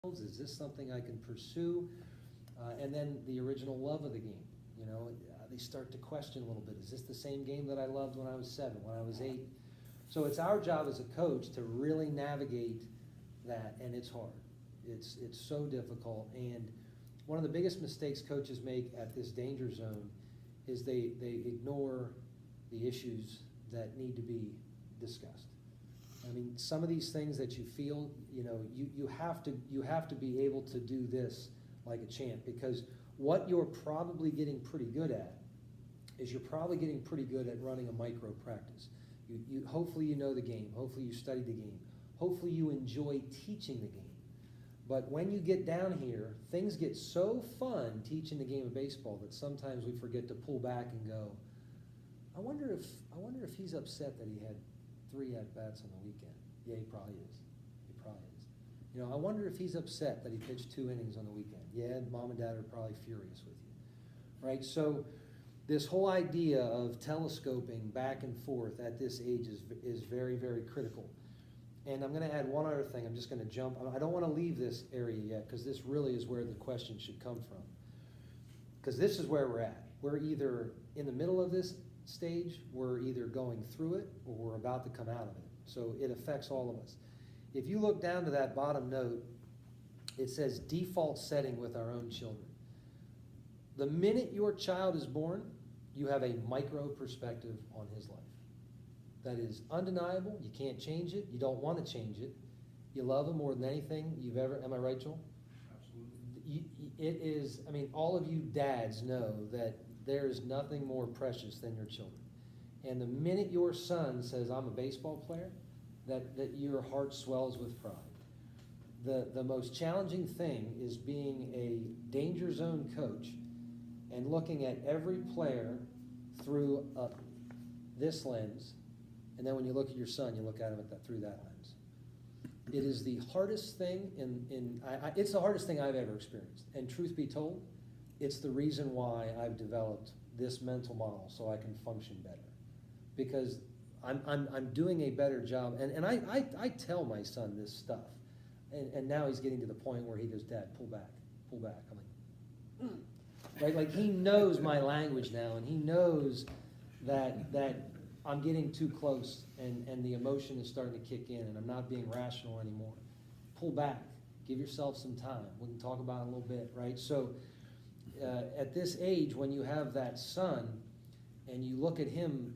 Is this something I can pursue? And then the original love of the game. They start to question a little bit. Is this the same game that I loved when I was 7, when I was 8? So it's our job as a coach to really navigate that, and it's hard. It's so difficult. And one of the biggest mistakes coaches make at this danger zone is they ignore the issues that need to be discussed. I mean, some of these things that you feel, you have to be able to do this like a champ, because what you're probably getting pretty good at is you're probably getting pretty good at running a micro practice. Hopefully you know the game. Hopefully you studied the game. Hopefully you enjoy teaching the game. But when you get down here, things get so fun teaching the game of baseball that sometimes we forget to pull back and go, I wonder if he's upset that he had 3 at-bats on the weekend. Yeah, he probably is. He probably is. I wonder if he's upset that he pitched 2 innings on the weekend. Yeah, mom and dad are probably furious with you, right? So this whole idea of telescoping back and forth at this age is very, very critical. And I'm going to add one other thing. I'm just going to jump. I don't want to leave this area yet, because this really is where the question should come from. Because this is where we're at. We're either in the middle of this stage, we're either going through it, or we're about to come out of it. So it affects all of us. If you look down to that bottom note, it says default setting with our own children. The minute your child is born, you have a micro perspective on his life. That is undeniable. You can't change it. You don't want to change it. You love him more than anything you've ever, am I right, Joel? Absolutely. It is, all of you dads know that there is nothing more precious than your children. And the minute your son says, I'm a baseball player, that your heart swells with pride. The most challenging thing is being a danger zone coach and looking at every player through this lens, and then when you look at your son, you look at him through that lens. It is the hardest thing it's the hardest thing I've ever experienced. And truth be told, it's the reason why I've developed this mental model so I can function better. Because I'm doing a better job, and I tell my son this stuff, and now he's getting to the point where he goes, Dad, pull back. I'm like, right? Like, he knows my language now, and he knows that I'm getting too close, and the emotion is starting to kick in, and I'm not being rational anymore. Pull back. Give yourself some time. We can talk about it a little bit, right? So at this age, when you have that son, and you look at him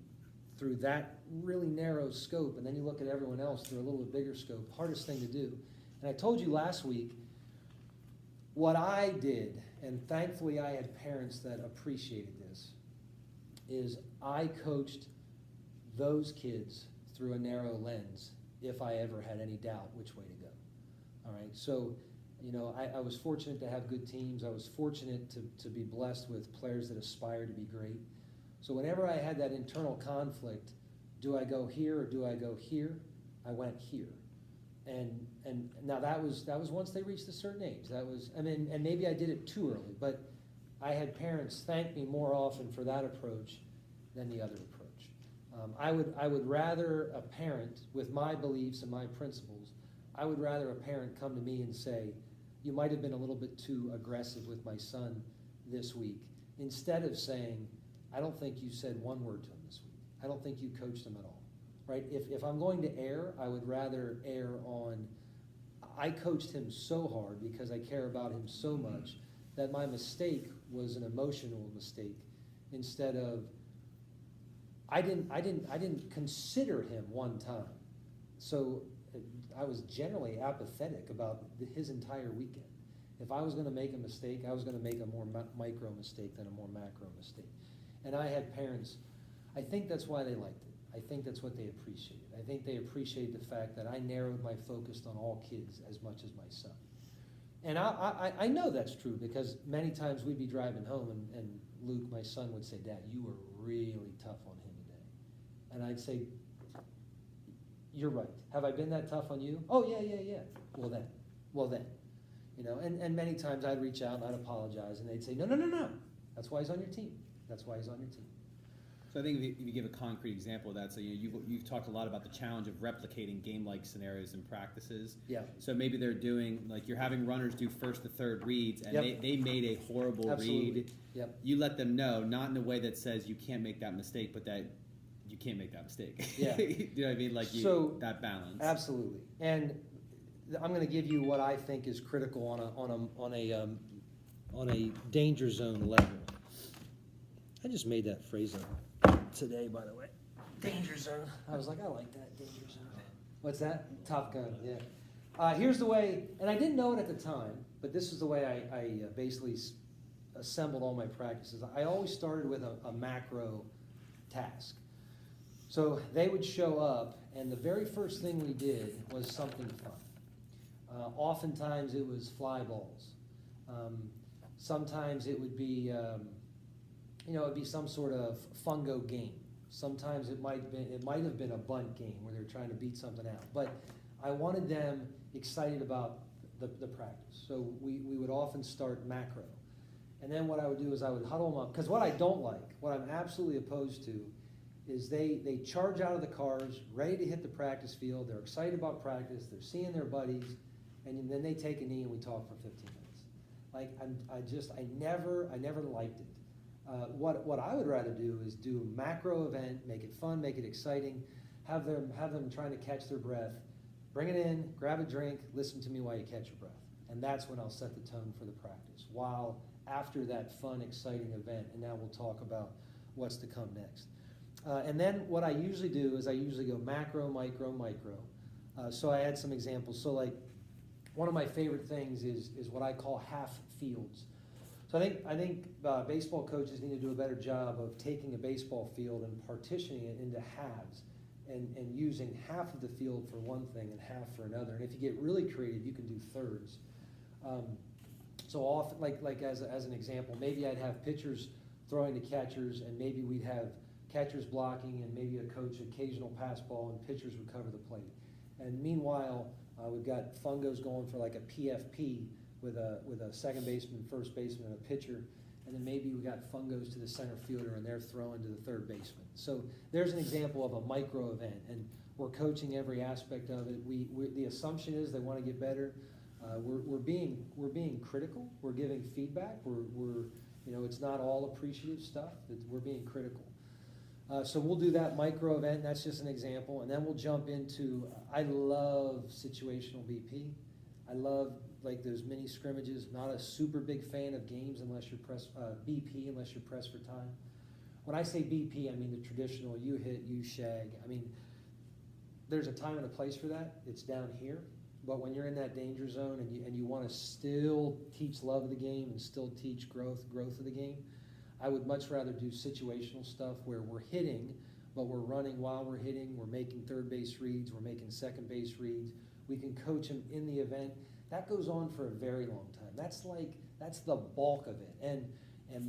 through that really narrow scope, and then you look at everyone else through a little bit bigger scope, hardest thing to do. And I told you last week, what I did, and thankfully I had parents that appreciated this, is I coached those kids through a narrow lens if I ever had any doubt which way to go. All right, so I was fortunate to have good teams. I was fortunate to be blessed with players that aspire to be great. So whenever I had that internal conflict, do I go here or do I go here? I went here. And now that was once they reached a certain age. And maybe I did it too early, but I had parents thank me more often for that approach than the other approach. I would rather a parent, with my beliefs and my principles, I would rather a parent come to me and say, you might have been a little bit too aggressive with my son this week, instead of saying, I don't think you said one word to him this week. I don't think you coached him at all, right? If I'm going to err, I would rather err on, I coached him so hard because I care about him so much that my mistake was an emotional mistake, instead of, I didn't consider him one time. So I was generally apathetic about his entire weekend. If I was going to make a mistake, I was going to make a more micro mistake than a more macro mistake. And I had parents, I think that's why they liked it. I think that's what they appreciated. I think they appreciated the fact that I narrowed my focus on all kids as much as my son. And I know that's true, because many times we'd be driving home and Luke, my son, would say, Dad, you were really tough on him today. And I'd say, you're right. Have I been that tough on you? Oh, yeah. Well then. And many times I'd reach out and I'd apologize, and they'd say, no. That's why he's on your team. So I think if you give a concrete example of that, so you've talked a lot about the challenge of replicating game-like scenarios and practices. Yeah. So maybe they're doing, like, you're having runners do first to third reads, and Yep. they made a horrible Absolutely. read. Yep. You let them know, not in a way that says you can't make that mistake, but that you can't make that mistake. Yeah. You know what I mean? Like that balance. Absolutely. And I'm going to give you what I think is critical on a danger zone level. I just made that phrase up today, by the way. Danger zone. I was like, I like that, danger zone. What's that? Top Gun, yeah. Here's the way, and I didn't know it at the time, but this is the way I basically assembled all my practices. I always started with a macro task. So they would show up, and the very first thing we did was something fun. Oftentimes it was fly balls. Sometimes it would be, it'd be some sort of fungo game. Sometimes it might have been a bunt game where they're trying to beat something out. But I wanted them excited about the practice. So we would often start macro. And then what I would do is I would huddle them up. Because what I don't like, what I'm absolutely opposed to, is they charge out of the cars, ready to hit the practice field. They're excited about practice. They're seeing their buddies. And then they take a knee and we talk for 15 minutes. Like, I never liked it. What I would rather do is do a macro event, make it fun, make it exciting, have them trying to catch their breath, bring it in, grab a drink, listen to me while you catch your breath. And that's when I'll set the tone for the practice, while after that fun, exciting event, and now we'll talk about what's to come next. And then what I usually do is I usually go macro, micro, micro. So I had some examples. So like one of my favorite things is what I call half fields. So I think baseball coaches need to do a better job of taking a baseball field and partitioning it into halves and using half of the field for one thing and half for another. And if you get really creative, you can do thirds. So often, like as an example, maybe I'd have pitchers throwing to catchers, and maybe we'd have catchers blocking, and maybe a coach occasional pass ball, and pitchers would cover the plate. And meanwhile, we've got fungos going for like a PFP with a second baseman, first baseman, and a pitcher, and then maybe we got fungos to the center fielder, and they're throwing to the third baseman. So there's an example of a micro event, and we're coaching every aspect of it. The assumption is they want to get better. We're being critical. We're giving feedback. It's not all appreciative stuff. We're being critical. So we'll do that micro event. That's just an example, and then we'll jump into. I love situational BP. I love like those mini scrimmages. Not a super big fan of games unless you're BP unless you're pressed for time. When I say BP, I mean the traditional you hit, you shag. I mean, there's a time and a place for that. It's down here. But when you're in that danger zone and you want to still teach love of the game and still teach growth of the game, I would much rather do situational stuff where we're hitting, but we're running while we're hitting. We're making third base reads. We're making second base reads. We can coach them in the event. That goes on for a very long time. That's the bulk of it. And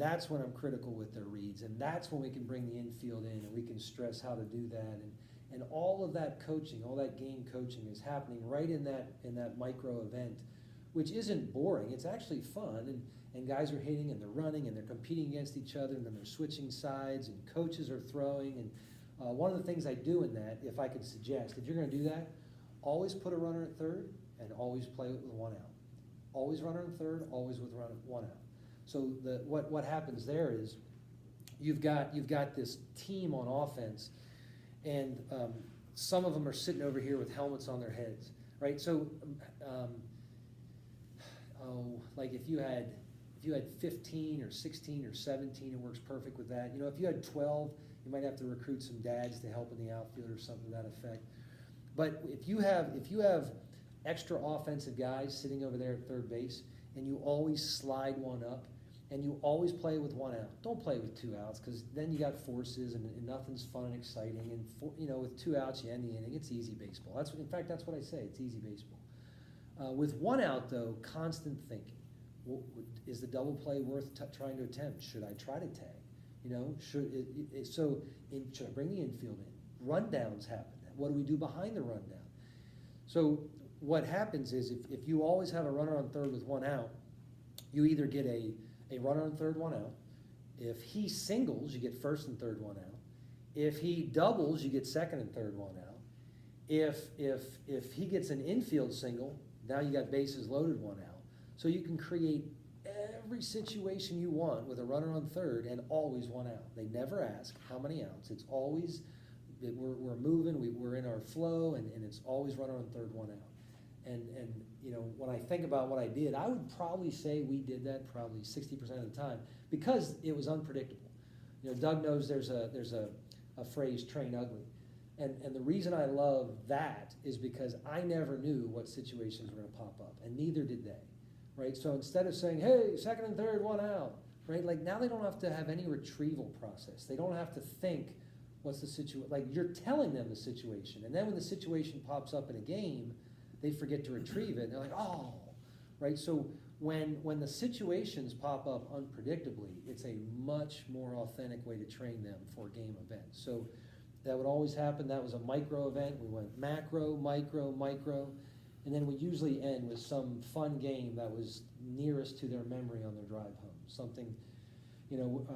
that's when I'm critical with their reads. And that's when we can bring the infield in and we can stress how to do that. And all of that coaching, all that game coaching is happening right in that micro event, which isn't boring. It's actually fun. And guys are hitting and they're running and they're competing against each other, and then they're switching sides and coaches are throwing. And one of the things I do in that, if I could suggest, if you're going to do that, always put a runner at third and always play with one out. Always runner in third, always with one out. So what happens there is you've got this team on offense, and some of them are sitting over here with helmets on their heads, right? So, like if you had 15 or 16 or 17, it works perfect with that. If you had 12, you might have to recruit some dads to help in the outfield or something to that effect. But if you have extra offensive guys sitting over there at third base, and you always slide one up, and you always play with one out. Don't play with two outs, because then you got forces and nothing's fun and exciting. And with two outs, you end the inning. It's easy baseball. That's what I say. It's easy baseball. With one out, though, constant thinking. Is the double play worth trying to attempt? Should I try to tag? Should I bring the infield in? Rundowns happen. What do we do behind the rundown? So what happens is if you always have a runner on third with one out, you either get a runner on third, one out. If he singles, you get first and third, one out. If he doubles, you get second and third one out. If he gets an infield single, now you got bases loaded one out. So you can create every situation you want with a runner on third and always one out. They never ask how many outs. It's always we're moving, we're in our flow, and it's always runner on third, one out. And you know, when I think about what I did, I would probably say we did that probably 60% of the time because it was unpredictable. You know, Doug knows there's a phrase, train ugly. And the reason I love that is because I never knew what situations were going to pop up, and neither did they, right? So instead of saying, hey, second and third, one out, right? Like now they don't have to have any retrieval process. They don't have to think, what's the situation? Like you're telling them the situation, and then when the situation pops up in a game, they forget to retrieve it, and they're like, oh, right? So when the situations pop up unpredictably, it's a much more authentic way to train them for game events. So that would always happen. That was a micro event. We went macro, micro, micro, and then we usually end with some fun game that was nearest to their memory on their drive home. Something, you know,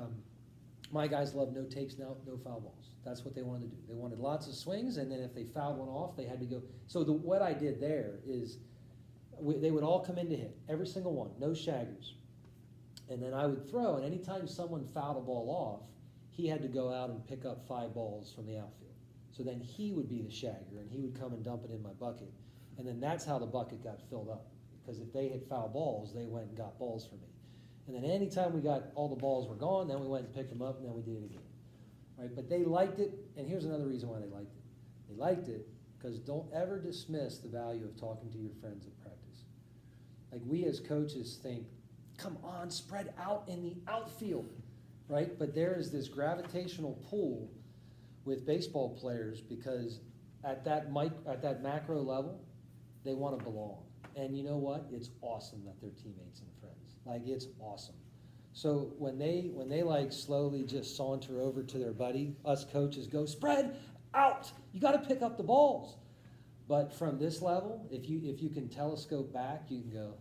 my guys love no takes, no foul balls. That's what they wanted to do. They wanted lots of swings, and then if they fouled one off, they had to go. So what I did there is they would all come in to hit, every single one, no shaggers. And then I would throw, and anytime someone fouled a ball off, he had to go out and pick up 5 balls from the outfield. So then he would be the shagger, and he would come and dump it in my bucket. And then that's how the bucket got filled up. Because if they hit foul balls, they went and got balls for me. And then anytime we got all the balls were gone, then we went and picked them up, and then we did it again. Right? But they liked it, and here's another reason why they liked it. They liked it because don't ever dismiss the value of talking to your friends at practice. Like we as coaches think, come on, spread out in the outfield. Right? But there is this gravitational pull with baseball players because at that macro level, they want to belong. And you know what? It's awesome that they're teammates and friends. Like it's awesome. So when they like slowly just saunter over to their buddy, us coaches go, spread out. You got to pick up the balls. But from this level, if you can telescope back, you can go,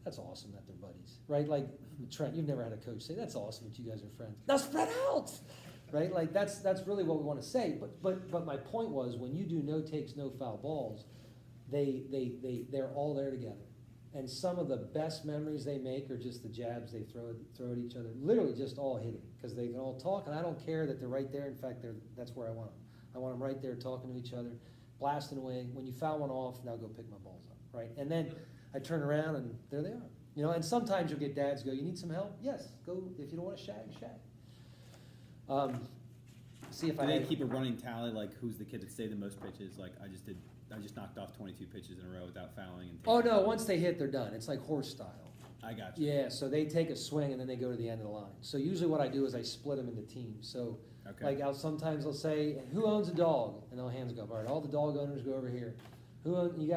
that's awesome that they're buddies, right? Like Trent, you've never had a coach say, that's awesome that you guys are friends. Now spread out, right? Like that's really what we want to say. But my point was when you do no takes, no foul balls, they're all there together. And some of the best memories they make are just the jabs they throw at each other, literally just all hitting because they can all talk, and I don't care that they're right there. In fact, that's where I want them. I want them right there talking to each other, blasting away. When you foul one off, now go pick my balls up, right? And then I turn around and there they are. You know, and sometimes you'll get dads go, you need some help? Yes, go. If you don't want to shag. See if Do I they keep a running tally, like who's the kid that saved the most pitches? Like I just knocked off 22 pitches in a row without fouling. And Oh no, once they hit, they're done. It's like horse style. I got you. Yeah, so they take a swing and then they go to the end of the line. So usually what I do is I split them into teams. So Okay. like sometimes they'll say, who owns a dog? And all hands go up. All right, all the dog owners go over here. Any of you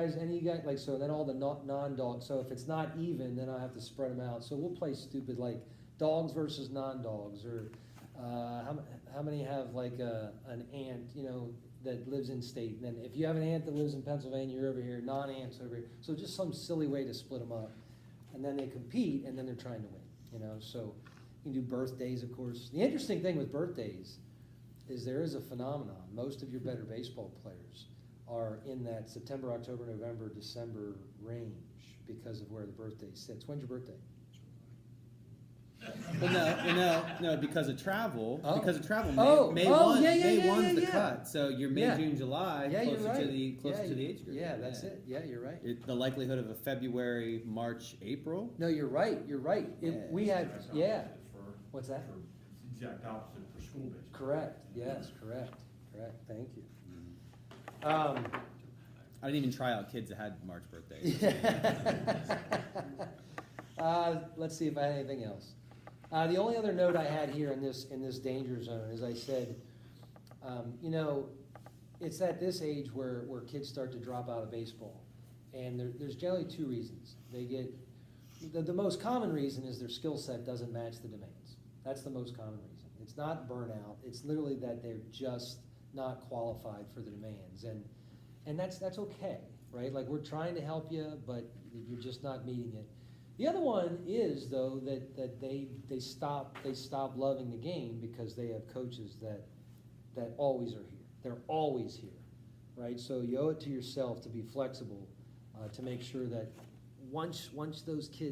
guys, like, so then all the non-dogs. So if it's not even, then I have to spread them out. So we'll play stupid, like dogs versus non-dogs, or how many have like an ant, you know, that lives in state. And then if you have an ant that lives in Pennsylvania, you're over here, non-ants over here. So just some silly way to split them up. And then they compete, and then they're trying to win, you know. So you can do birthdays, of course. The interesting thing with birthdays is there is a phenomenon. Most of your better baseball players are in that September, October, November, December range because of where the birthday sits. When's your birthday? Well, no, because of travel. Oh. Because of travel, May yeah, 1's the yeah. cut. So you're May, Yeah. June, July, Yeah, you're closer right. to the age group. Yeah, that's it. Yeah, you're right. The likelihood of a February, March, April. No, you're right. You're right. We had, yeah. For- What's that? for- It's the exact opposite for school baseball. Correct. Yes, correct. Thank you. I didn't even try out kids that had March birthdays. Let's see if I had anything else. The only other note I had here in this danger zone is I said, you know, it's at this age where kids start to drop out of baseball, and there's generally 2 reasons. They get the most common reason is their skill set doesn't match the demands. That's the most common reason. It's not burnout. It's literally that they're just not qualified for the demands, and that's okay, right? Like we're trying to help you, but you're just not meeting it. The other one is though that they stop loving the game because they have coaches that that always are here. They're always here, right? So you owe it to yourself to be flexible, to make sure that once those kids